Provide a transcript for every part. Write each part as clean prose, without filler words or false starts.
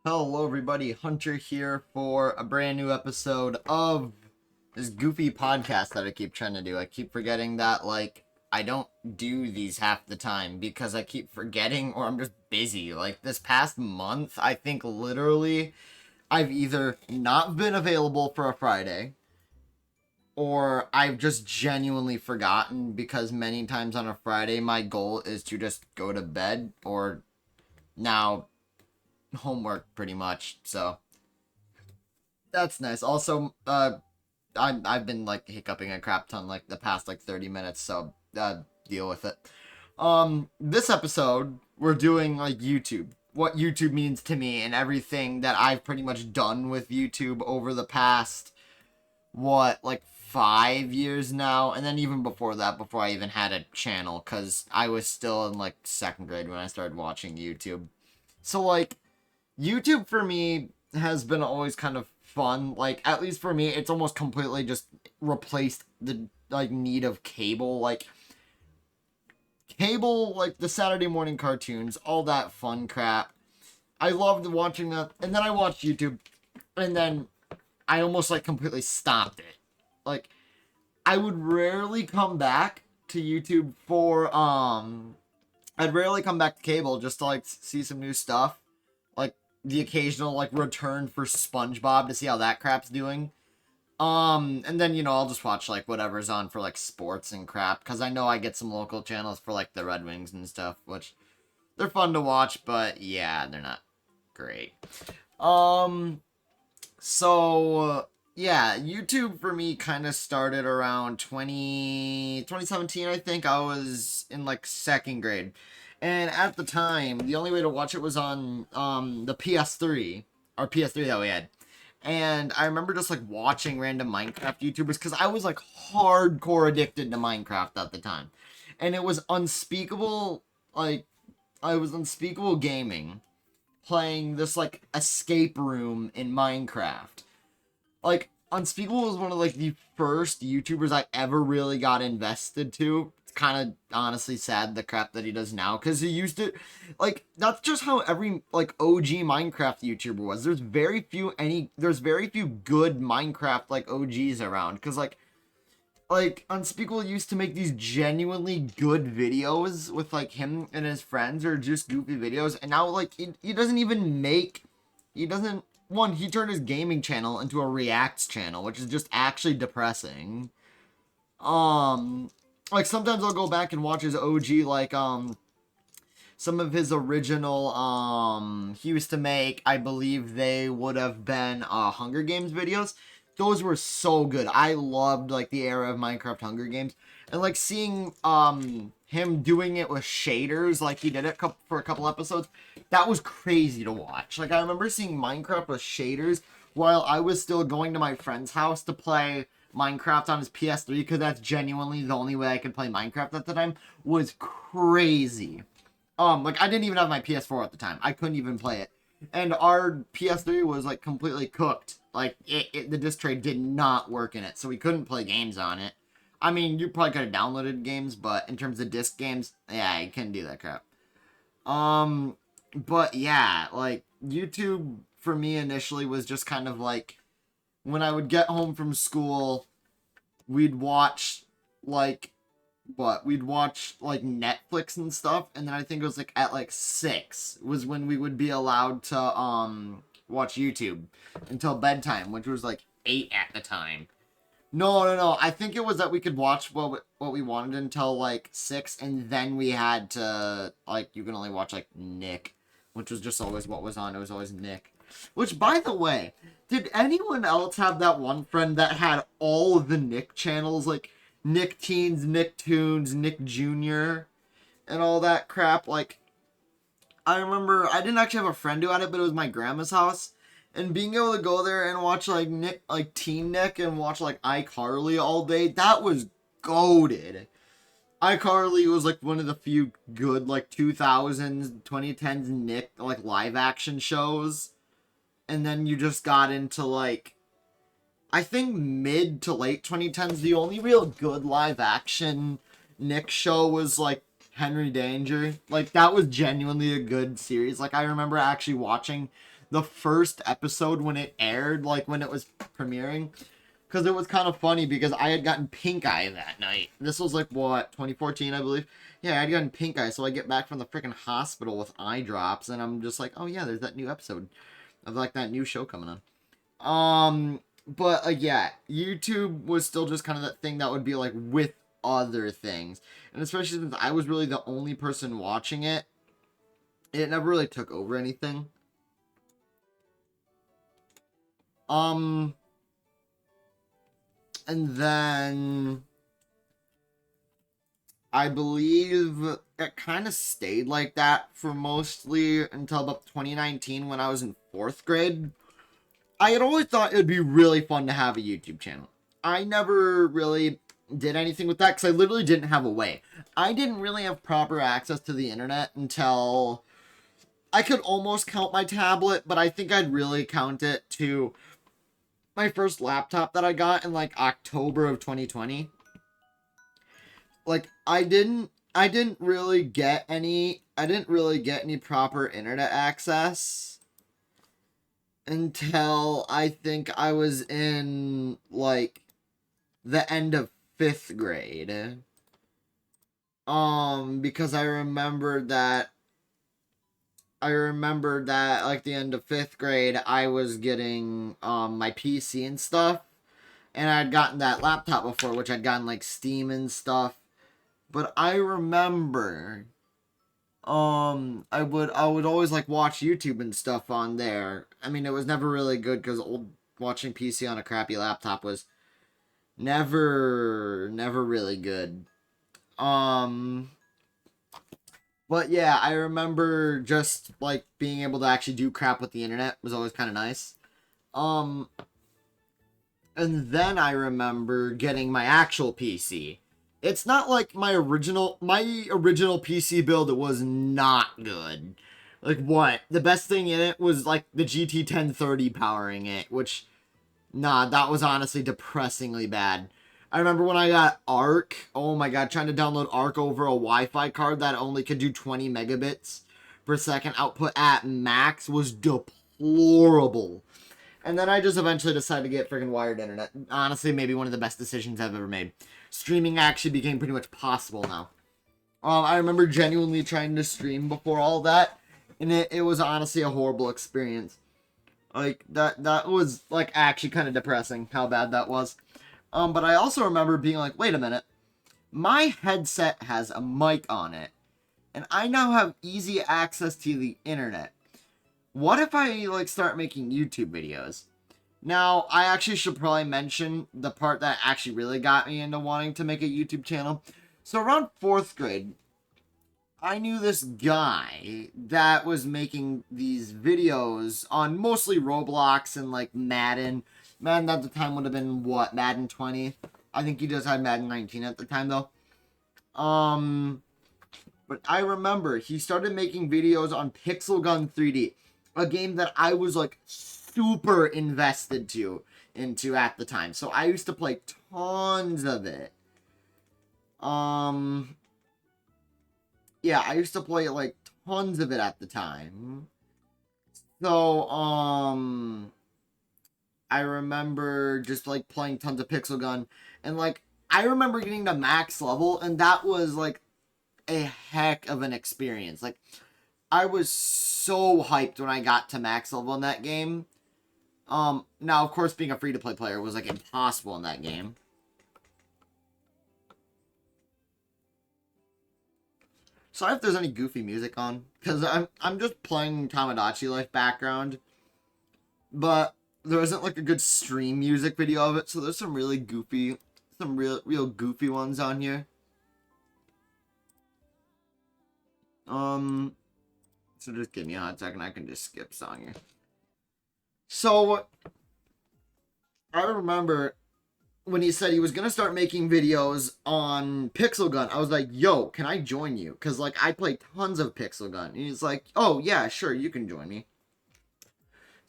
Hello everybody, Hunter here for a brand new episode of this goofy podcast that I keep trying to do. I keep forgetting that, I don't do these half the time because I keep forgetting or I'm just busy. Like, this past month, I think literally I've either not been available for a Friday or I've just genuinely forgotten because many times on a Friday my goal is to just go to bed or now homework pretty much. So that's nice. Also, I've been like hiccuping a crap ton like the past like 30 minutes, so deal with it. This episode we're doing like YouTube. What YouTube means to me and everything that I've pretty much done with YouTube over the past like 5 years now, and then even before that, before I even had a channel, cause I was still in like second grade when I started watching YouTube. So like YouTube for me has been always kind of fun. Like, at least for me, it's almost completely just replaced the like need of cable. Like cable, like the Saturday morning cartoons, all that fun crap. I loved watching that, and then I watched YouTube, and then I almost like completely stopped it. Like, I would rarely come back to YouTube for I'd rarely come back to cable just to like see some new stuff, like the occasional like return for SpongeBob to see how that crap's doing. And then I'll just watch like whatever's on for like sports and crap because I know I get some local channels for like the Red Wings and stuff, which they're fun to watch, but yeah, they're not great. Um, so yeah, YouTube for me kind of started around 2017. I think I was in like second grade. And at the time, the only way to watch it was on the PS3 or PS3 that we had. And I remember just like watching random Minecraft YouTubers because I was like hardcore addicted to Minecraft at the time. And it was unspeakable, like I was unspeakable gaming playing this like escape room in Minecraft. Like, Unspeakable was one of like the first YouTubers I ever really got invested to. It's kind of honestly sad the crap that he does now because he used to, like, that's just how every like OG Minecraft YouTuber was. There's very few good Minecraft like OGs around because like Unspeakable used to make these genuinely good videos with like him and his friends or just goofy videos, and now like he doesn't even make he doesn't one, he turned his gaming channel into a reacts channel, which is just actually depressing. Um, like sometimes I'll go back and watch his OG, like some of his original he used to make. I believe they would have been Hunger Games videos. Those were so good. I loved like the era of Minecraft Hunger Games, and like seeing him doing it with shaders like he did it for a couple episodes, that was crazy to watch. Like I remember seeing Minecraft with shaders while I was still going to my friend's house to play Minecraft on his PS3 because that's genuinely the only way I could play Minecraft at the time, was crazy. Like I didn't even have my PS4 at the time. I couldn't even play it. And our PS3 was like completely cooked. Like the disc tray did not work in it, so we couldn't play games on it. I mean, you probably could have downloaded games, but in terms of disc games, yeah, you couldn't do that crap. But yeah, like YouTube for me initially was just kind of like when I would get home from school, we'd watch like we'd watch like Netflix and stuff, and then I think it was like at like 6 was when we would be allowed to watch YouTube until bedtime, which was like 8 at the time. No. I think it was that we could watch what we wanted until like 6, and then we had to like you can only watch like Nick, which was just always what was on. It was always Nick. Which, by the way, did anyone else have that one friend that had all of the Nick channels, like Nick Teens, Nick Toons, Nick Jr., and all that crap? Like, I remember I didn't actually have a friend who had it, but it was my grandma's house. And being able to go there and watch like Nick, like Teen Nick, and watch like iCarly all day, that was goated. iCarly was like one of the few good like 2000s, 2010s Nick like live action shows. And then you just got into like I think mid to late 2010s. The only real good live action Nick show was like Henry Danger. Like, that was genuinely a good series. Like, I remember actually watching the first episode when it aired, like, when it was premiering. Because it was kind of funny because I had gotten pink eye that night. This was, like, what, 2014, I believe? Yeah, I had gotten pink eye, so I get back from the freaking hospital with eye drops, and I'm just like, oh, yeah, there's that new episode of, like, that new show coming on. But yeah, YouTube was still just kind of that thing that would be like with other things. And especially since I was really the only person watching it, it never really took over anything. And then I believe it kind of stayed like that for mostly until about 2019 when I was in 4th grade. I had always thought it would be really fun to have a YouTube channel. I never really did anything with that because I literally didn't have a way. I didn't really have proper access to the internet until I could almost count my tablet, but I think I'd really count it to my first laptop that I got in like October of 2020. Like I didn't really get any proper internet access until I think I was in like the end of 5th grade. Because I remembered that like the end of 5th grade I was getting my PC and stuff, and I'd gotten that laptop before, which I'd gotten like Steam and stuff. But I remember I would always like watch YouTube and stuff on there. I mean, it was never really good because watching PC on a crappy laptop was never really good. But yeah, I remember just like being able to actually do crap with the internet was always kind of nice. Um and then I remember getting my actual PC. It's not like my original PC build was not good. Like what? The best thing in it was like the GT 1030 powering it, which nah, that was honestly depressingly bad. I remember when I got Arc. Oh my god, trying to download Arc over a Wi-Fi card that only could do 20 megabits per second output at max was deplorable. And then I just eventually decided to get freaking wired internet. Honestly, maybe one of the best decisions I've ever made. Streaming actually became pretty much possible now. I remember genuinely trying to stream before all that, and it was honestly a horrible experience. Like, that was, like, actually kind of depressing how bad that was. But I also remember being like, wait a minute. My headset has a mic on it, and I now have easy access to the internet. What if I, like, start making YouTube videos? Now, I actually should probably mention the part that actually really got me into wanting to make a YouTube channel. So around 4th grade, I knew this guy that was making these videos on mostly Roblox and, like, Madden. Madden at the time would have been, what, Madden 20? I think he just had Madden 19 at the time, though. But I remember he started making videos on Pixel Gun 3D, a game that I was, like, super invested into at the time. So I used to play tons of it. Yeah, I used to play, like, tons of it at the time. So, I remember just, like, playing tons of Pixel Gun. And, like, I remember getting to max level, and that was, like, a heck of an experience. Like, I was so hyped when I got to max level in that game. Now, of course, being a free-to-play player was, like, impossible in that game. Sorry if there's any goofy music on, because I'm just playing Tamagotchi Life background, but there isn't like a good stream music video of it, so there's some really goofy, some real goofy ones on here. So just give me a hot second, I can just skip song here. So I remember when he said he was gonna start making videos on Pixel Gun, I was like, yo, can I join you? Because, like, I play tons of Pixel Gun. And he's like, oh, yeah, sure, you can join me.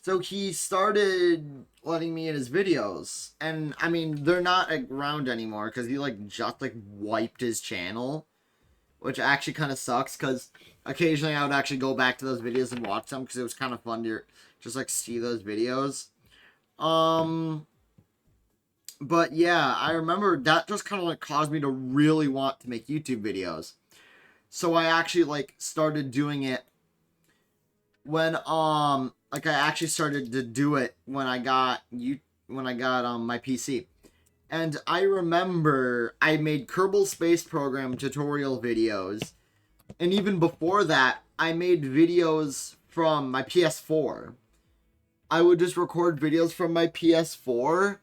So he started letting me in his videos. And, I mean, they're not around anymore because he, like, just, like, wiped his channel. which actually kind of sucks because occasionally I would actually go back to those videos and watch them because it was kind of fun to just like see those videos. But yeah, I remember that just kind of like caused me to really want to make YouTube videos. So I actually like started doing it when like I actually started to do it when I got my PC. And I remember I made Kerbal Space Program tutorial videos. And even before that, I made videos from my PS4. I would just record videos from my PS4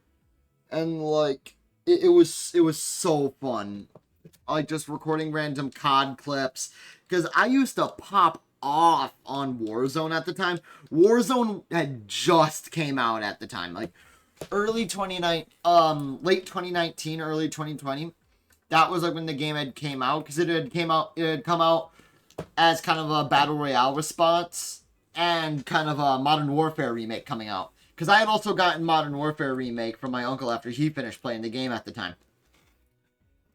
and like it was so fun. Like just recording random COD clips because I used to pop off on Warzone at the time. Warzone had just came out at the time, like late 2019, early 2020. That was like when the game had came out because it had come out as kind of a battle royale response and kind of a Modern Warfare remake coming out. Because I had also gotten Modern Warfare remake from my uncle after he finished playing the game at the time.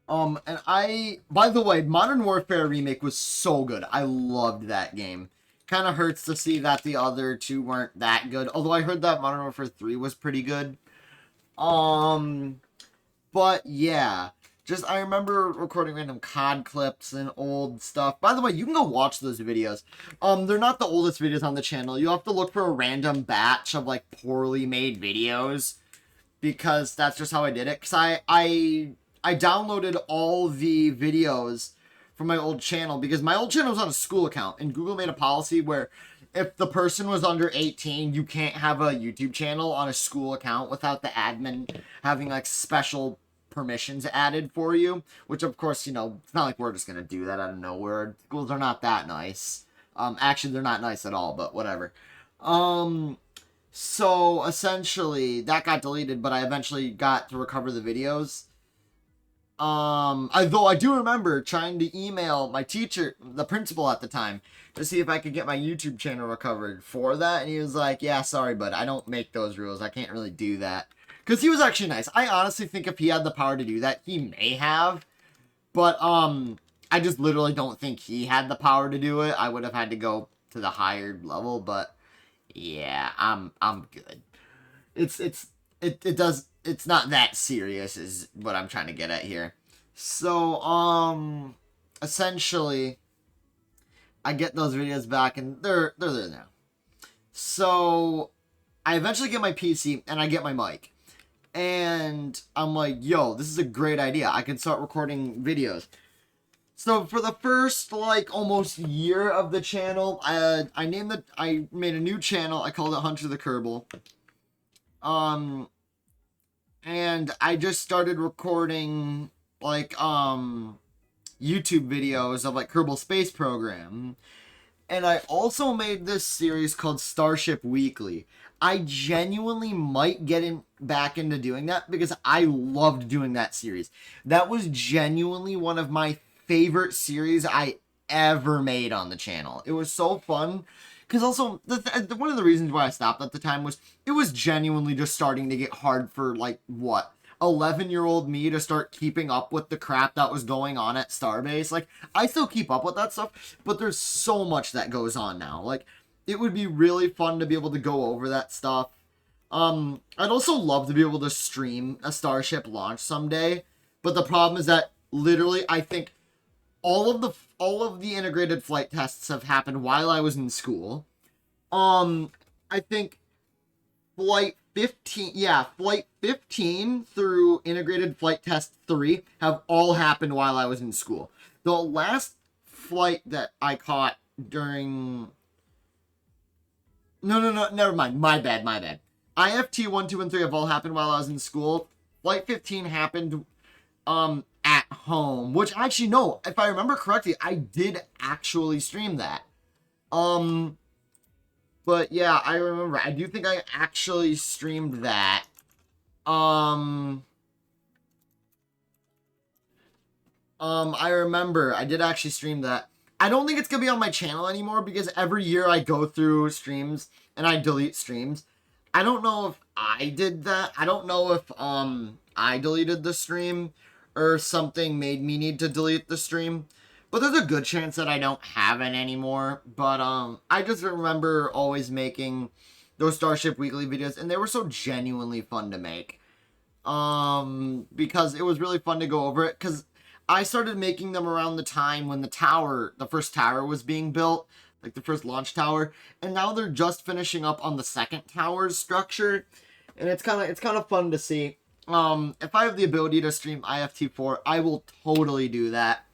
By the way, Modern Warfare remake was so good. I loved that game. Kind of hurts to see that the other two weren't that good. Although I heard that Modern Warfare 3 was pretty good. But yeah. Just, I remember recording random COD clips and old stuff. By the way, you can go watch those videos. They're not the oldest videos on the channel. You have to look for a random batch of, like, poorly made videos. Because that's just how I did it. Because I downloaded all the videos from my old channel. Because my old channel was on a school account. And Google made a policy where if the person was under 18, you can't have a YouTube channel on a school account without the admin having, like, special permissions added for you, which of course, you know, it's not like we're just gonna do that out of nowhere. Schools are not that nice. Actually, they're not nice at all, but whatever. So essentially that got deleted, but I eventually got to recover the videos. Though I do remember trying to email my teacher, the principal at the time, to see if I could get my YouTube channel recovered for that, and he was like, yeah, sorry, bud, I don't make those rules. I can't really do that. Because he was actually nice. I honestly think if he had the power to do that, he may have. But, I just literally don't think he had the power to do it. I would have had to go to the higher level, but yeah, I'm good. It's not that serious is what I'm trying to get at here. So, essentially, I get those videos back and they're there now. So, I eventually get my PC and I get my mic. And I'm like, yo, this is a great idea. I can start recording videos. So for the first, like, almost year of the channel, I made a new channel. I called it HunterTheKerbal. And I just started recording, like, YouTube videos of, like, Kerbal Space Program. And I also made this series called Starship Weekly. I genuinely might get back into doing that because I loved doing that series. That was genuinely one of my favorite series I ever made on the channel. It was so fun. Because also, one of the reasons why I stopped at the time was it was genuinely just starting to get hard for, like, what? 11-year-old me to start keeping up with the crap that was going on at Starbase. Like, I still keep up with that stuff, but there's so much that goes on now. Like, it would be really fun to be able to go over that stuff. I'd also love to be able to stream a Starship launch someday, but the problem is that literally I think all of the integrated flight tests have happened while I was in school. I think Flight 15 through Integrated Flight Test 3 have all happened while I was in school. The last flight that I caught during... No, never mind. My bad. IFT 1, 2, and 3 have all happened while I was in school. Flight 15 happened, at home. Which, actually, no. If I remember correctly, I did actually stream that. But yeah, I remember. I do think I actually streamed that. I remember. I did actually stream that. I don't think it's gonna be on my channel anymore because every year I go through streams and I delete streams. I don't know if I did that. I don't know if, I deleted the stream or something made me need to delete the stream. But there's a good chance that I don't have it anymore. But I just remember always making those Starship Weekly videos, and they were so genuinely fun to make. Because it was really fun to go over it, because I started making them around the time when the first tower was being built, like the first launch tower, and now they're just finishing up on the second tower's structure, and it's kind of fun to see. If I have the ability to stream IFT4, I will totally do that.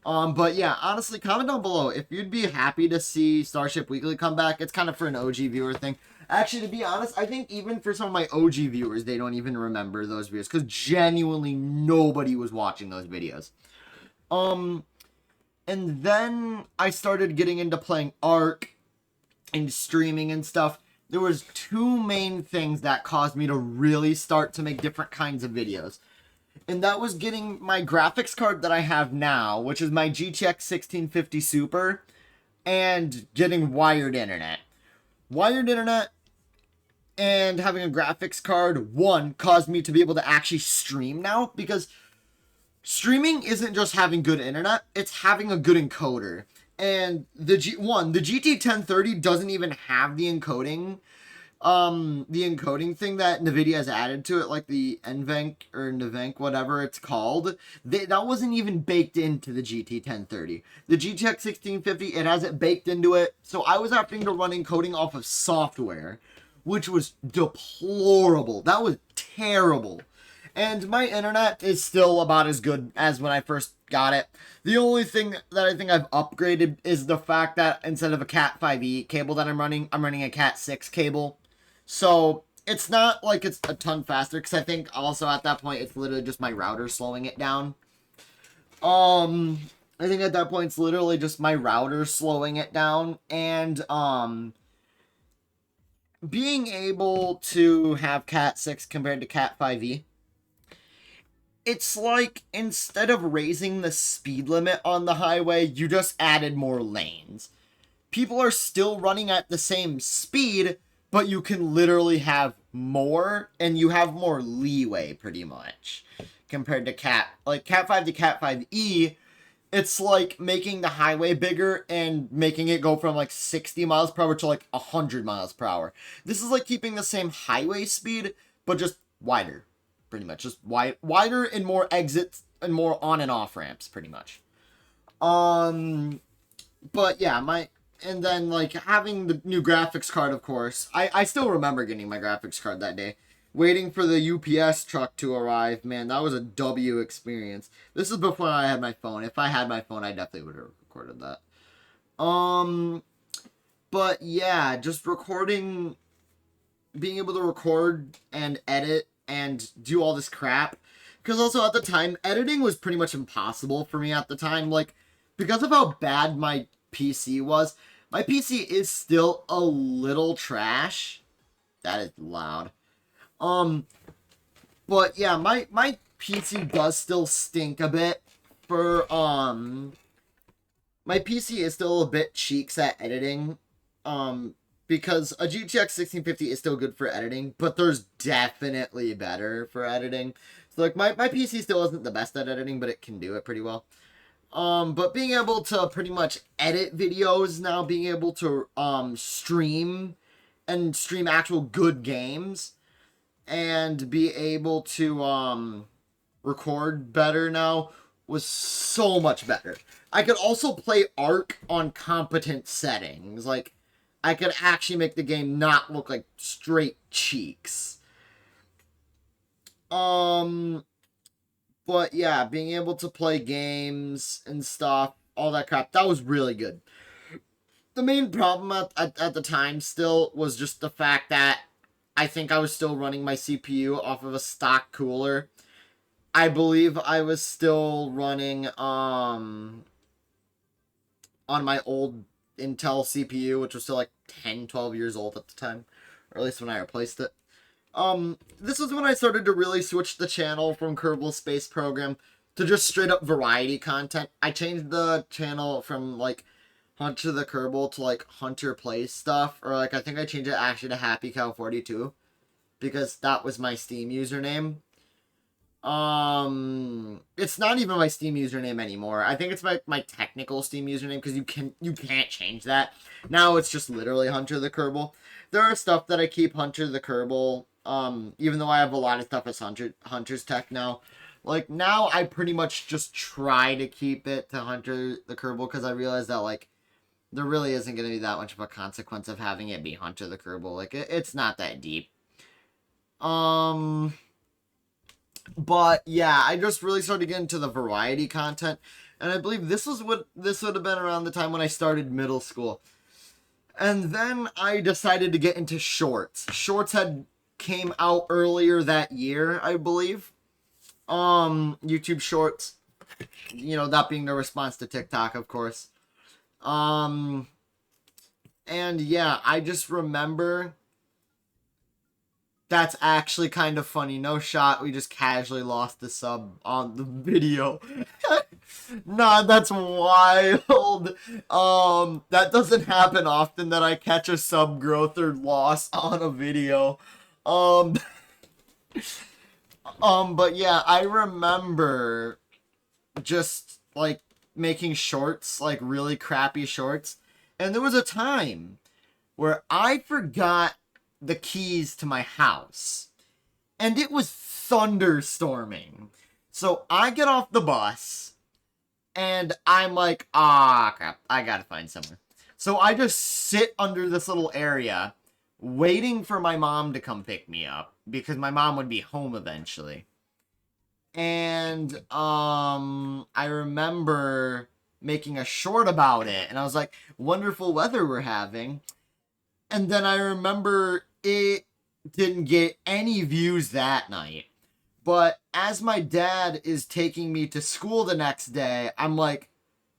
But yeah, honestly, comment down below if you'd be happy to see Starship Weekly come back. It's kind of for an OG viewer thing. Actually, to be honest, I think even for some of my OG viewers, they don't even remember those videos, because genuinely nobody was watching those videos. And then I started getting into playing Ark and streaming and stuff. There was two main things that caused me to really start to make different kinds of videos. And that was getting my graphics card that I have now, which is my GTX 1650 Super, and getting wired internet. Wired internet and having a graphics card, one, caused me to be able to actually stream now, because streaming isn't just having good internet, it's having a good encoder. And the GT 1030 doesn't even have the encoding thing that NVIDIA has added to it, like the NVENC or NVENC, whatever it's called. That wasn't even baked into the GT 1030. The GTX 1650, it has it baked into it, so I was having to run encoding off of software, which was deplorable. That was terrible. And my internet is still about as good as when I first got it. The only thing that I think I've upgraded is the fact that instead of a Cat 5e cable that I'm running a Cat 6 cable. So it's not like it's a ton faster, because I think also at that point it's literally just my router slowing it down. I think at that point it's literally just my router slowing it down, and being able to have Cat 6 compared to Cat 5e, it's like instead of raising the speed limit on the highway, you just added more lanes. People are still running at the same speed, but you can literally have more, and you have more leeway pretty much compared to Cat 5 to Cat 5e. It's like making the highway bigger and making it go from like 60 miles per hour to like 100 miles per hour. This is like keeping the same highway speed, but just wider, pretty much. Just wider and more exits and more on and off ramps, pretty much. But yeah, and then like having the new graphics card, of course. I still remember getting my graphics card that day. Waiting for the UPS truck to arrive, man, that was a W experience. This is before I had my phone. If I had my phone, I definitely would have recorded that. But yeah, just recording, being able to record and edit and do all this crap. Because also at the time, editing was pretty much impossible for me at the time. Like, because of how bad my PC was, my PC is still a little trash. That is loud. But yeah, my PC does still stink a bit for, my PC is still a bit cheeks at editing, because a GTX 1650 is still good for editing, but there's definitely better for editing. So like, my PC still isn't the best at editing, but it can do it pretty well. But being able to pretty much edit videos now, being able to, stream actual good games, and be able to record better now was so much better. I could also play Ark on competent settings. Like, I could actually make the game not look like straight cheeks. But yeah, being able to play games and stuff, all that crap, that was really good. The main problem at the time still was just the fact that I think I was still running my CPU off of a stock cooler. I believe I was still running on my old Intel CPU, which was still like 10, 12 years old at the time. Or at least when I replaced it. This was when I started to really switch the channel from Kerbal Space Program to just straight up variety content. I changed the channel from like HunterTheKerbal to like Hunter Plays stuff, or like I think I changed it actually to Happy Cow 42, because that was my Steam username. It's not even my Steam username anymore. I think it's my technical Steam username because you can't change that. Now it's just literally HunterTheKerbal. There are stuff that I keep HunterTheKerbal. Even though I have a lot of stuff as Hunter's Tech now. Like now I pretty much just try to keep it to HunterTheKerbal because I realize that like there really isn't going to be that much of a consequence of having it be HunterTheKerbal. Like it's not that deep. But yeah, I just really started getting into the variety content, and I believe this would have been around the time when I started middle school. And then I decided to get into shorts. Shorts had came out earlier that year, I believe. YouTube Shorts, that being the response to TikTok, of course. And yeah, I just remember that's actually kind of funny. No shot. We just casually lost the sub on the video. Nah, that's wild. That doesn't happen often that I catch a sub growth or loss on a video. Um, but yeah, I remember just like making shorts, like really crappy shorts. And there was a time where I forgot the keys to my house. And it was thunderstorming. So I get off the bus and I'm like, ah, crap, I gotta find somewhere. So I just sit under this little area waiting for my mom to come pick me up because my mom would be home eventually. And I remember making a short about it and I was like, wonderful weather we're having. And then I remember it didn't get any views that night. But as my dad is taking me to school the next day, I'm like,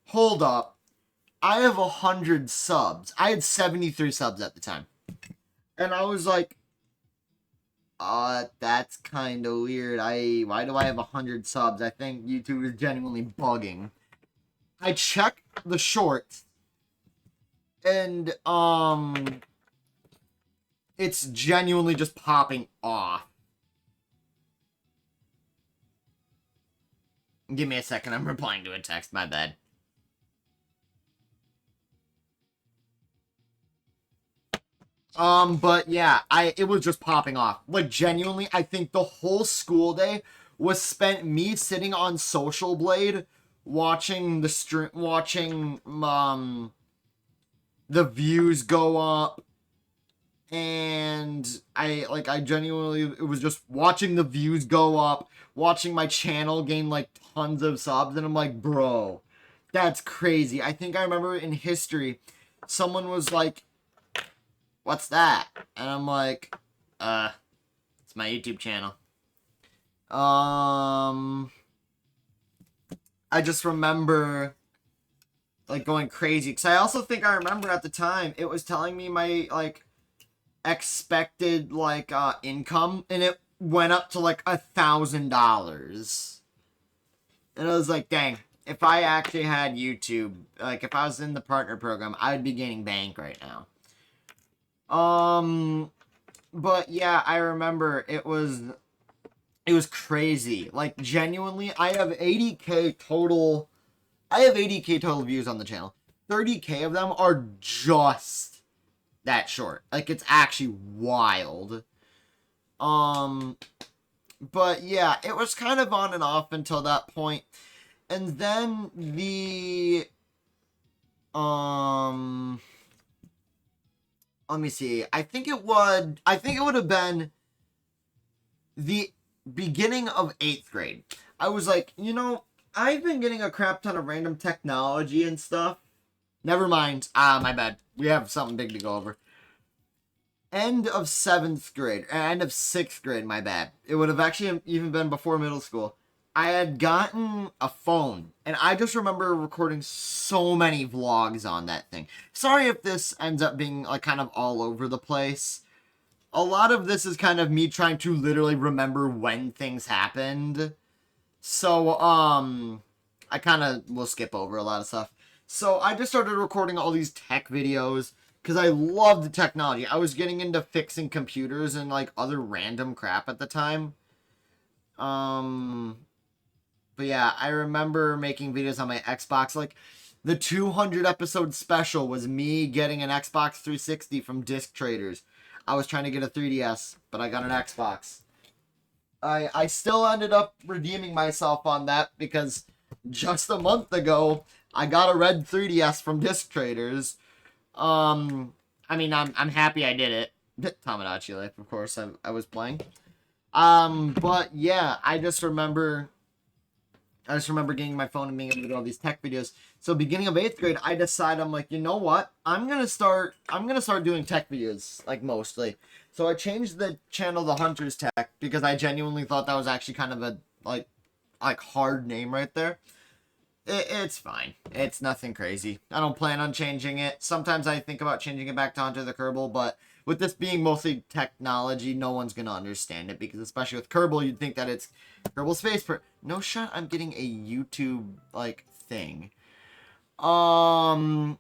hold up. I have 100 subs. I had 73 subs at the time. And I was like, that's kind of weird. Why do I have 100 subs? I think YouTube is genuinely bugging. I check the shorts and it's genuinely just popping off. Give me a second, I'm replying to a text, my bad. But yeah, it was just popping off. Like, genuinely, I think the whole school day was spent me sitting on Social Blade, watching the views go up, and I genuinely, it was just watching the views go up, watching my channel gain like tons of subs, and I'm like, bro, that's crazy. I think I remember in history, someone was like, what's that? And I'm like, it's my YouTube channel. I just remember like going crazy because I also think I remember at the time it was telling me my like expected like income, and it went up to like $1,000, and I was like, dang, if I actually had YouTube, like if I was in the partner program, I'd be gaining bank right now. But yeah, I remember it was crazy. Like genuinely, I have 80k total. I have 80k total views on the channel. 30k of them are just that short. Like it's actually wild. But yeah, it was kind of on and off until that point. And then let me see. I think it would have been the beginning of 8th grade. I was like, I've been getting a crap ton of random technology and stuff. Never mind. My bad. We have something big to go over. End of 7th grade. End of 6th grade, my bad. It would have actually even been before middle school. I had gotten a phone, and I just remember recording so many vlogs on that thing. Sorry if this ends up being like kind of all over the place. A lot of this is kind of me trying to literally remember when things happened. So, I kind of will skip over a lot of stuff. So, I just started recording all these tech videos because I loved the technology. I was getting into fixing computers and, like, other random crap at the time. But yeah, I remember making videos on my Xbox. Like, the 200 episode special was me getting an Xbox 360 from Disc Traders. I was trying to get a 3DS, but I got an Xbox. I still ended up redeeming myself on that because just a month ago I got a red 3DS from Disc Traders. I mean, I'm happy I did it. Tamagotchi Life, of course, I was playing. But yeah, I just remember getting my phone and being able to do all these tech videos. So beginning of 8th grade, I decided, I'm like, you know what? I'm gonna start doing tech videos, like, mostly. So I changed the channel to Hunter's Tech because I genuinely thought that was actually kind of a like hard name right there. It's fine. It's nothing crazy. I don't plan on changing it. Sometimes I think about changing it back to HunterTheKerbal, but with this being mostly technology, no one's gonna understand it because, especially with Kerbal, you'd think that it's Kerbal Space per. No shot. I'm getting a YouTube like thing. Um.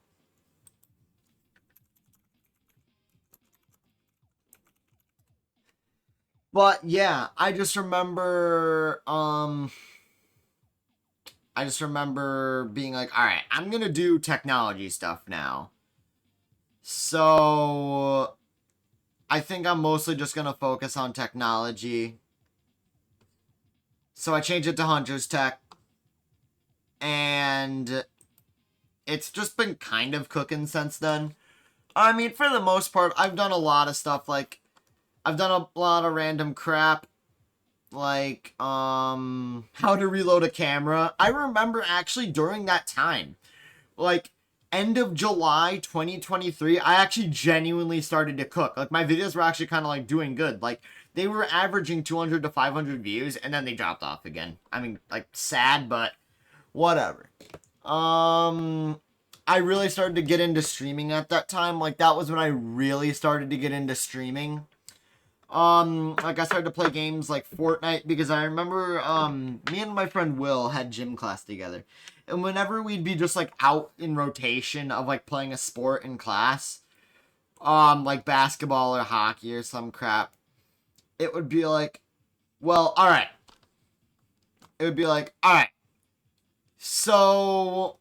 But yeah, I just remember being like, all right, I'm gonna do technology stuff now. So I think I'm mostly just gonna focus on technology. So I changed it to Hunter's Tech, and it's just been kind of cooking since then. I mean, for the most part, I've done a lot of stuff. Like, I've done a lot of random crap, like how to reload a camera. I remember actually during that time, like end of July 2023, I actually genuinely started to cook. Like, my videos were actually kind of like doing good. Like, they were averaging 200 to 500 views, and then they dropped off again. I mean, like, sad, but whatever. I really started to get into streaming at that time. Like, that was when I really started to get into streaming. Like, I started to play games like Fortnite because I remember, me and my friend Will had gym class together. And whenever we'd be just, like, out in rotation of, like, playing a sport in class, like basketball or hockey or some crap, it would be like, well, alright. It would be like, alright, so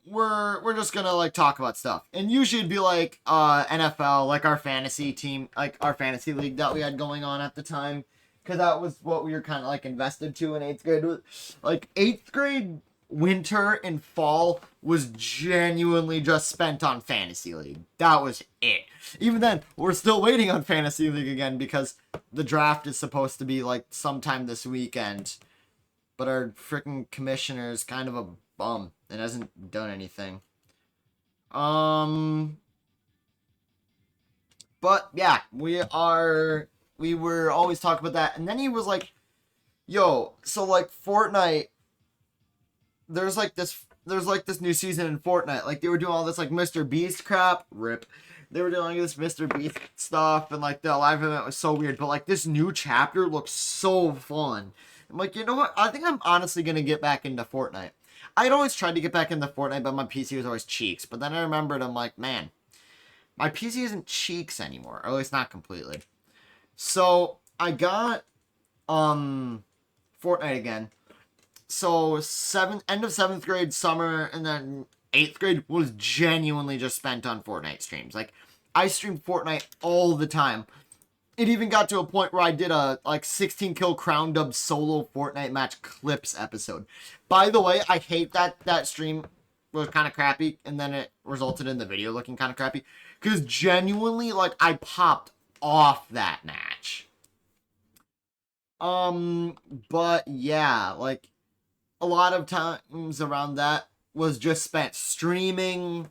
we're just gonna like talk about stuff, and usually it'd be like NFL, like our fantasy team, like our fantasy league that we had going on at the time, because that was what we were kind of like invested to in 8th grade. Like 8th grade winter and fall was genuinely just spent on fantasy league. That was it. Even then, we're still waiting on fantasy league again because the draft is supposed to be like sometime this weekend, but our freaking commissioner is kind of a bum and hasn't done anything. Um, but yeah, we were always talking about that, and then he was like, "Yo, so like Fortnite, there's like this new season in Fortnite. Like, they were doing all this like Mr. Beast crap, rip. They were doing like this Mr. Beast stuff, and like the live event was so weird. But like this new chapter looks so fun. I'm like, you know what? I think I'm honestly gonna get back into Fortnite. I'd always tried to get back into Fortnite, but my PC was always cheeks. But then I remembered, I'm like, man, my PC isn't cheeks anymore, or at least not completely. So I got Fortnite again. So end of 7th grade, summer, and then 8th grade was genuinely just spent on Fortnite streams. Like, I streamed Fortnite all the time. It even got to a point where I did a like 16 kill crown dub solo Fortnite match clips episode. By the way, I hate that stream was kind of crappy, and then it resulted in the video looking kind of crappy, because genuinely, like, I popped off that match. But yeah, like, a lot of times around that was just spent streaming.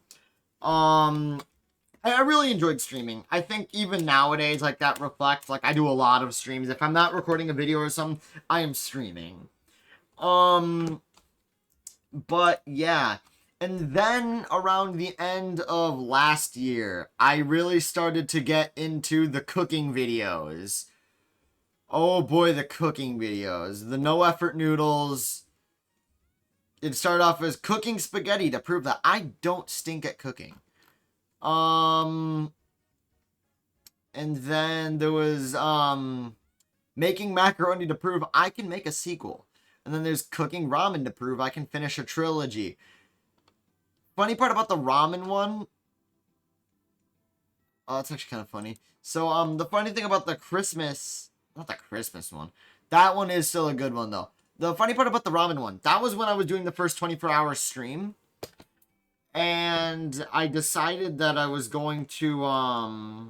I really enjoyed streaming. I think even nowadays, like, that reflects, like, I do a lot of streams. If I'm not recording a video or something, I am streaming. But yeah. And then around the end of last year, I really started to get into the cooking videos. Oh boy, the cooking videos. The no effort noodles. It started off as cooking spaghetti to prove that I don't stink at cooking. And then there was Making macaroni to prove I can make a sequel. And then there's cooking ramen to prove I can finish a trilogy. Funny part about the ramen one. Oh, that's actually kind of funny. So, the funny thing about the Christmas, not the Christmas one. That one is still a good one, though. The funny part about the ramen one, that was when I was doing the first 24-hour stream. And I decided that I was going to, I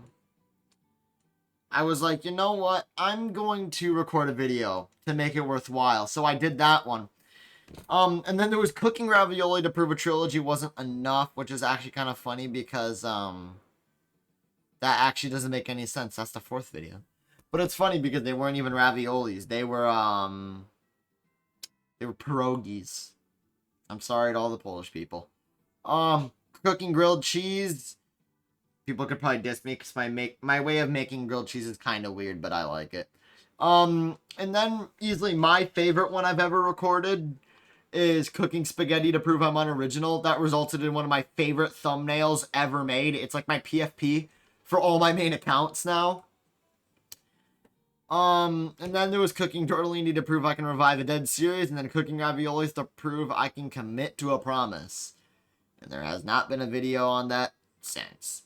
was like, you know what? I'm going to record a video to make it worthwhile. So I did that one. And then there was cooking ravioli to prove a trilogy wasn't enough, which is actually kind of funny because, that actually doesn't make any sense. That's the fourth video. But it's funny because they weren't even raviolis. They were pierogies. I'm sorry to all the Polish people. Cooking grilled cheese. People could probably diss me because my way of making grilled cheese is kind of weird, but I like it. And then easily my favorite one I've ever recorded is cooking spaghetti to prove I'm unoriginal. That resulted in one of my favorite thumbnails ever made. It's like my PFP for all my main accounts now. And then there was cooking tortellini to prove I can revive a dead series, and then cooking raviolis to prove I can commit to a promise. And there has not been a video on that since.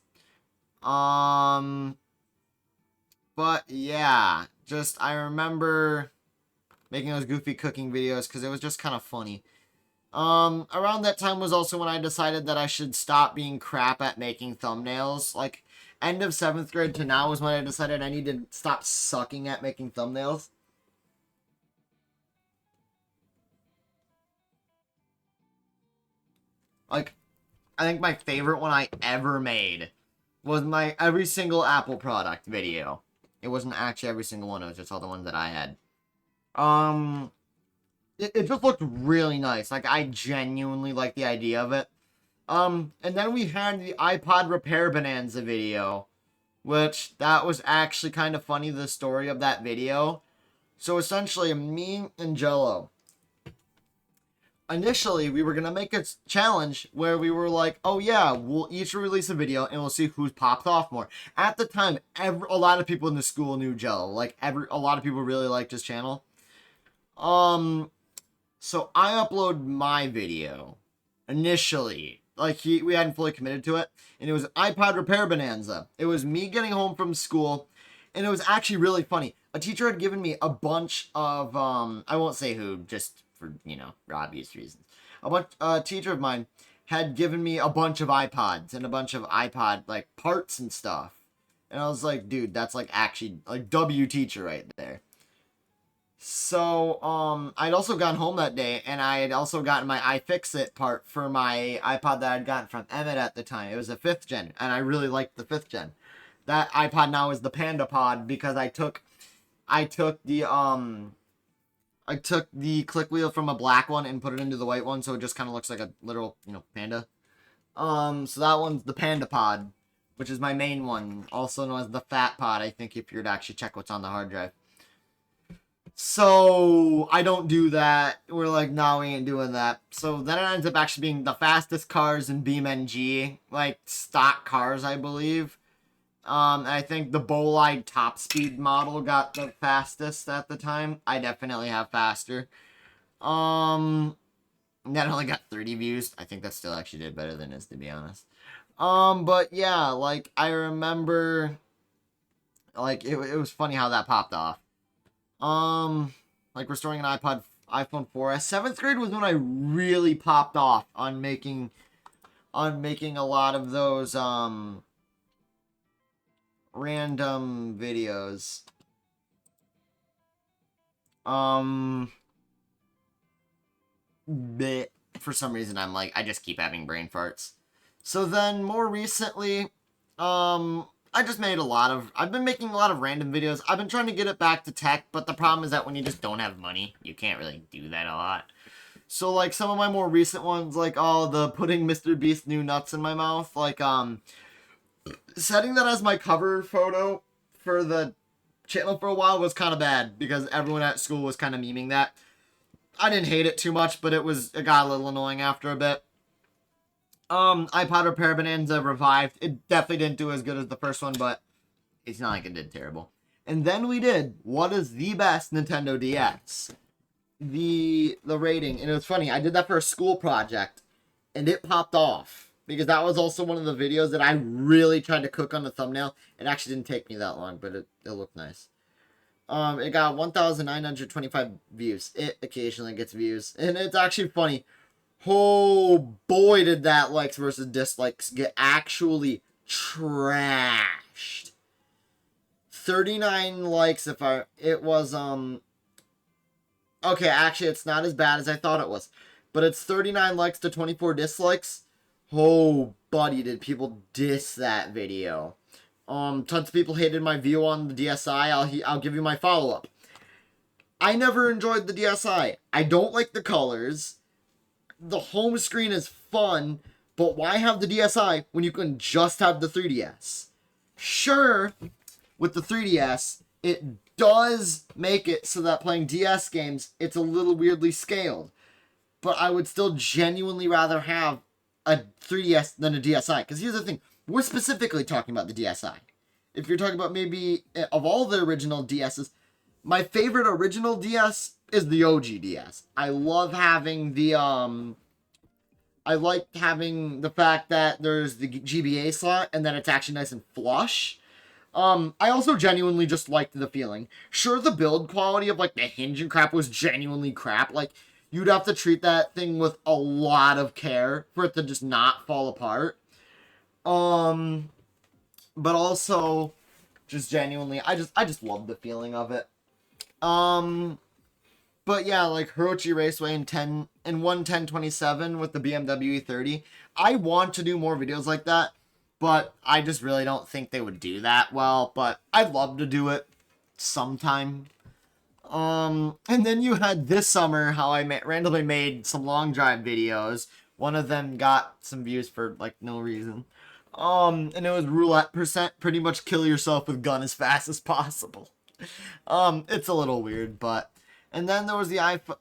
But yeah, just I remember making those goofy cooking videos because it was just kind of funny. Around that time was also when I decided that I should stop being crap at making thumbnails. Like, end of 7th grade to now was when I decided I need to stop sucking at making thumbnails. Like, I think my favorite one I ever made was my every single Apple product video. It wasn't actually every single one, it was just all the ones that I had. It just looked really nice. Like, I genuinely like the idea of it. And then we had the iPod repair bonanza video, which that was actually kind of funny, the story of that video. So essentially, me and Jello, initially we were gonna make a challenge where we were like, oh yeah, we'll each release a video and we'll see who's popped off more. At the time, a lot of people in the school knew Jello. Like, a lot of people really liked his channel. So I upload my video initially. Like, we hadn't fully committed to it. And it was iPod repair bonanza. It was me getting home from school. And it was actually really funny. A teacher had given me a bunch of, I won't say who, just for, obvious reasons. A teacher of mine had given me a bunch of iPods and a bunch of iPod, like, parts and stuff. And I was like, dude, that's, like, actually, like, W teacher right there. So, I'd also gotten home that day, and I had also gotten my iFixit part for my iPod that I'd gotten from Emmett at the time. It was a 5th gen, and I really liked the 5th gen. That iPod now is the Panda Pod because I took the click wheel from a black one and put it into the white one, so it just kind of looks like a literal, panda. So that one's the Panda Pod, which is my main one, also known as the Fat Pod, I think, if you were to actually check what's on the hard drive. So, I don't do that. We're like, no, we ain't doing that. So, then it ends up actually being the fastest cars in BeamNG. Like, stock cars, I believe. I think the Bolide top speed model got the fastest at the time. I definitely have faster. That only got 30 views. I think that still actually did better than his, to be honest. But yeah, like, I remember, like, it was funny how that popped off. Like restoring an iPhone 4S. 7th grade was when I really popped off on making a lot of those, random videos. But for some reason, I just keep having brain farts. So then, more recently, I've been making a lot of random videos. I've been trying to get it back to tech, but the problem is that when you just don't have money, you can't really do that a lot. So, like, some of my more recent ones, like, the putting Mr. Beast new nuts in my mouth, like, setting that as my cover photo for the channel for a while was kind of bad, because everyone at school was kind of memeing that. I didn't hate it too much, but it got a little annoying after a bit. iPod Repair Bonanza revived. It definitely didn't do as good as the first one, but it's not like it did terrible. And then we did what is the best Nintendo DS. The rating, and it was funny. I did that for a school project, and it popped off because that was also one of the videos that I really tried to cook on the thumbnail. It actually didn't take me that long, but it looked nice. It got 1,925 views. It occasionally gets views, and it's actually funny. Oh boy, did that likes versus dislikes get actually trashed. 39 likes if I it was okay, actually it's not as bad as I thought it was. But it's 39 likes to 24 dislikes. Oh buddy, did people diss that video. Tons of people hated my view on the DSi. I'll give you my follow-up. I never enjoyed the DSi. I don't like the colors. The home screen is fun, but why have the DSi when you can just have the 3DS? Sure, with the 3DS, it does make it so that playing DS games, it's a little weirdly scaled. But I would still genuinely rather have a 3DS than a DSi. Because here's the thing, we're specifically talking about the DSi. If you're talking about maybe, of all the original DSs, my favorite original DS is the OG DS. I love having the, I like having the fact that there's the GBA slot and that it's actually nice and flush. I also genuinely just liked the feeling. Sure, the build quality of, like, the hinge and crap was genuinely crap. Like, you'd have to treat that thing with a lot of care for it to just not fall apart. But also, just genuinely, I just love the feeling of it. But yeah, like Hirochi Raceway in 1:10:27 with the BMW E30. I want to do more videos like that, but I just really don't think they would do that well. But I'd love to do it sometime. And then you had this summer how I randomly made some long drive videos. One of them got some views for like no reason. And it was roulette percent. Pretty much kill yourself with gun as fast as possible. It's a little weird, but. And then there was the iPhone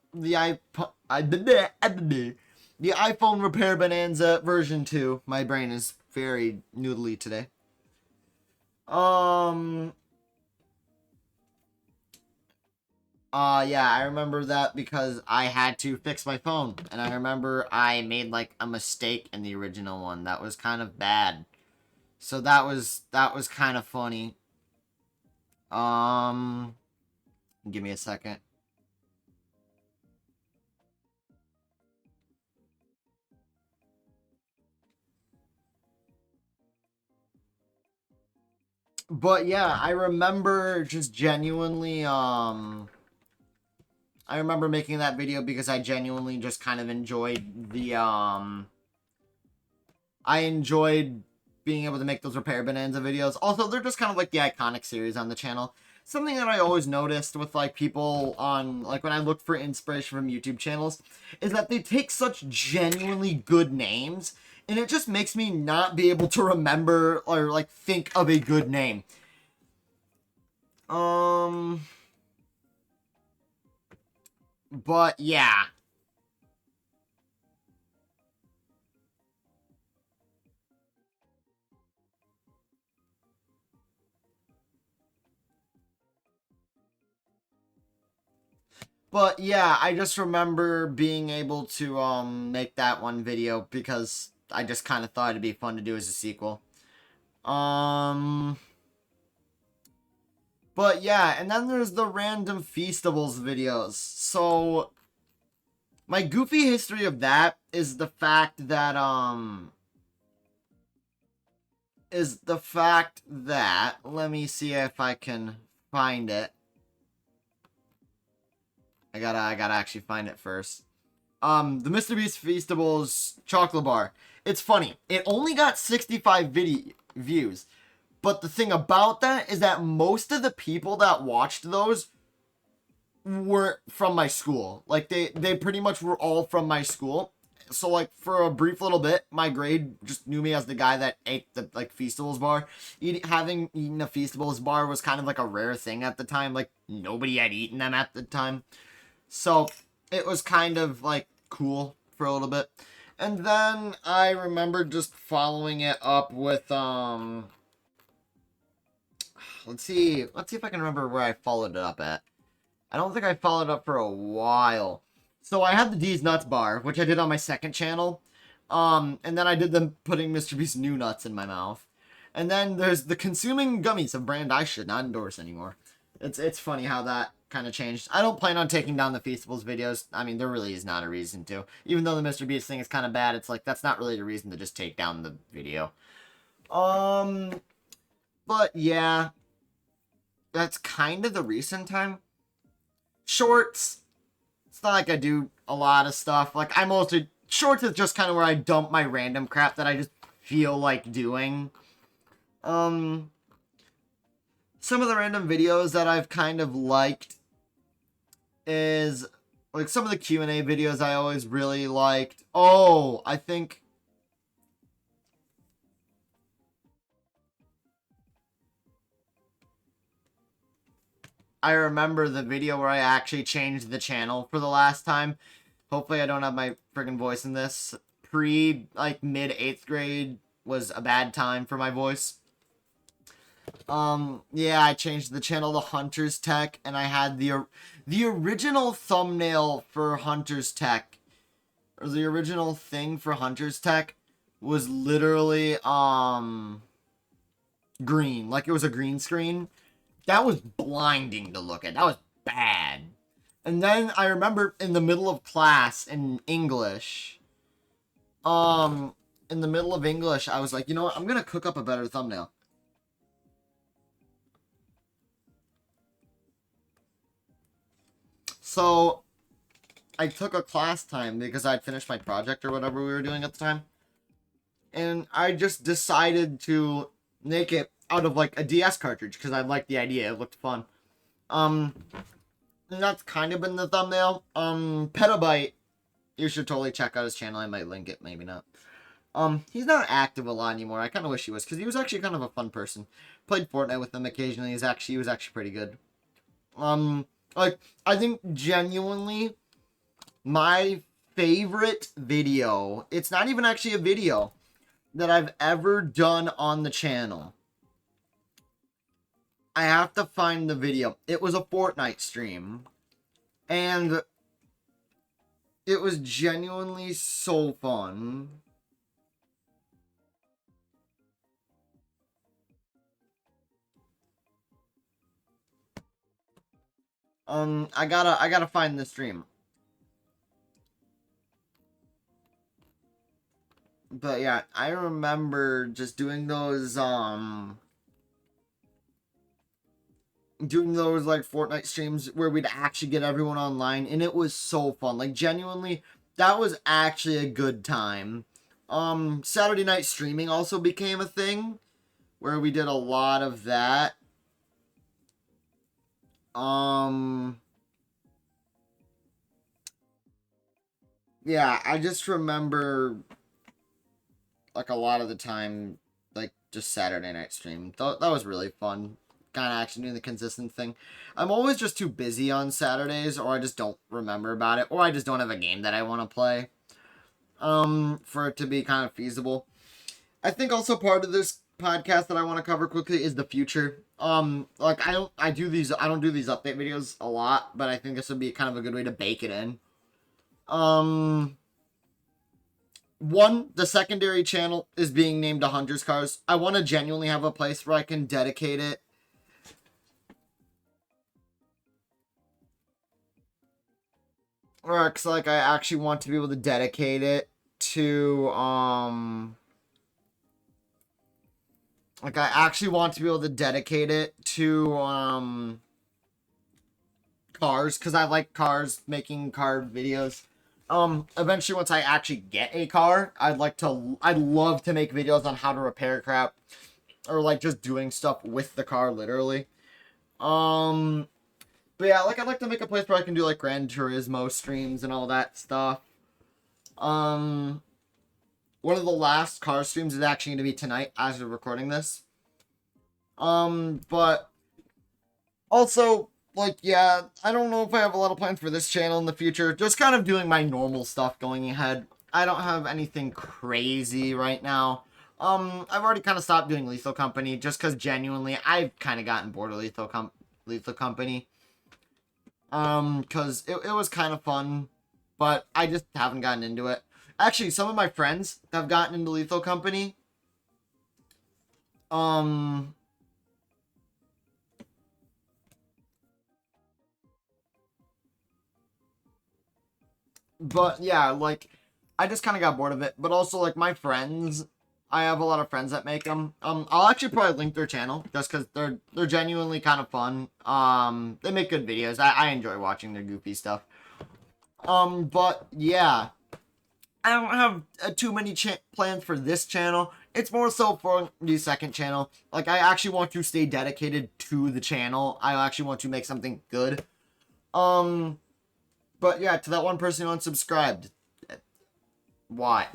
Repair Bonanza version 2. My brain is very noodly today. Yeah, I remember that because I had to fix my phone. And I remember I made, like, a mistake in the original one. That was kind of bad. So that was kind of funny. Give me a second. But yeah, I remember just genuinely, I remember making that video because I genuinely just kind of enjoyed the, I enjoyed being able to make those Repair Bonanza videos. Also, they're just kind of like the iconic series on the channel. Something that I always noticed with, like, people on, like, when I look for inspiration from YouTube channels, is that they take such genuinely good names, and it just makes me not be able to remember or, like, think of a good name. But, yeah. But yeah, I just remember being able to make that one video because I just kind of thought it'd be fun to do as a sequel. But yeah, and then there's the random Feastables videos. So my goofy history of that is the fact that let me see if I can find it. I gotta actually find it first. The Mr. Beast Feastables chocolate bar. It's funny. It only got 65 views. But the thing about that is that most of the people that watched those were from my school. Like, they pretty much were all from my school. So, like, for a brief little bit, my grade just knew me as the guy that ate the, like, Feastables bar. Having eaten a Feastables bar was kind of, like, a rare thing at the time. Like, nobody had eaten them at the time. So, it was kind of, like, cool for a little bit. And then I remember just following it up with, let's see if I can remember where I followed it up at. I don't think I followed up for a while. So I had the D's Nuts bar, which I did on my second channel. And then I did them putting Mr. Beast's new nuts in my mouth. And then there's the consuming gummies, a brand I should not endorse anymore. It's funny how that kind of changed. I don't plan on taking down the Feastables videos. I mean, there really is not a reason to. Even though the Mr. Beast thing is kind of bad, it's like, that's not really the reason to just take down the video. But yeah, that's kind of the recent time. Shorts, it's not like I do a lot of stuff. Like, I mostly, shorts is just kind of where I dump my random crap that I just feel like doing. Some of the random videos that I've kind of liked is, like, some of the Q&A videos I always really liked. Oh, I think... I remember the video where I actually changed the channel for the last time. Hopefully I don't have my friggin' voice in this. Like, mid-8th grade was a bad time for my voice. Yeah, I changed the channel to Hunter's Tech, and I had the original thumbnail for Hunter's Tech, or the original thing for Hunter's Tech, was literally, green. Like, it was a green screen. That was blinding to look at. That was bad. And then I remember in the middle of class in English, I was like, you know what? I'm gonna cook up a better thumbnail. So, I took a class time because I'd finished my project or whatever we were doing at the time. And I just decided to make it out of, like, a DS cartridge because I liked the idea. It looked fun. And that's kind of been the thumbnail. Petabyte, you should totally check out his channel. I might link it, maybe not. He's not active a lot anymore. I kind of wish he was, because he was actually kind of a fun person. Played Fortnite with him occasionally. He was actually pretty good. Like, I think genuinely my favorite video, it's not even actually a video, that I've ever done on the channel. I have to find the video. It was a Fortnite stream. And it was genuinely so fun. I gotta find the stream. But yeah, I remember just doing those like Fortnite streams where we'd actually get everyone online, and it was so fun. Like, genuinely, that was actually a good time. Saturday night streaming also became a thing where we did a lot of that. Yeah, I just remember, like, a lot of the time, like, just Saturday night stream. That was really fun. Kind of actually doing the consistent thing. I'm always just too busy on Saturdays, or I just don't remember about it, or I just don't have a game that I want to play, for it to be kind of feasible. I think also part of this podcast that I want to cover quickly is the future. Like, I don't do these update videos a lot, but I think this would be kind of a good way to bake it in. The secondary channel is being named to Hunter's Cars. I want to genuinely have a place where I can dedicate it. Or, it's like, I actually want to be able to dedicate it to, like, I actually want to be able to dedicate it to, cars, because I like cars, making car videos. Eventually, once I actually get a car, I'd love to make videos on how to repair crap, or, like, just doing stuff with the car, literally. But yeah, like, I'd like to make a place where I can do, like, Gran Turismo streams and all that stuff. One of the last car streams is actually going to be tonight, as we're recording this. But also, like, yeah, I don't know if I have a lot of plans for this channel in the future. Just kind of doing my normal stuff going ahead. I don't have anything crazy right now. I've already kind of stopped doing Lethal Company just because genuinely I've kind of gotten bored of Lethal Company. Because it was kind of fun, but I just haven't gotten into it. Actually, some of my friends have gotten into Lethal Company. But yeah, like, I just kind of got bored of it. But also, like, my friends, I have a lot of friends that make them. I'll actually probably link their channel just because they're genuinely kind of fun. They make good videos. I enjoy watching their goofy stuff. But yeah, I don't have too many plans for this channel. It's more so for the second channel. Like, I actually want to stay dedicated to the channel. I actually want to make something good. But yeah, to that one person who unsubscribed, why?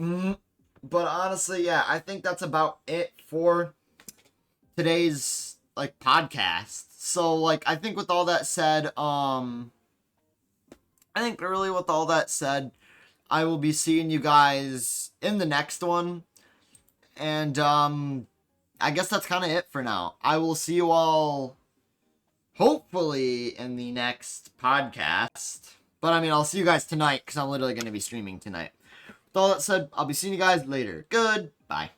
But honestly, yeah, I think that's about it for today's, like, podcast. So, like, I think with all that said, I will be seeing you guys in the next one. And, I guess that's kind of it for now. I will see you all, hopefully, in the next podcast. But, I mean, I'll see you guys tonight, because I'm literally going to be streaming tonight. With all that said, I'll be seeing you guys later. Goodbye.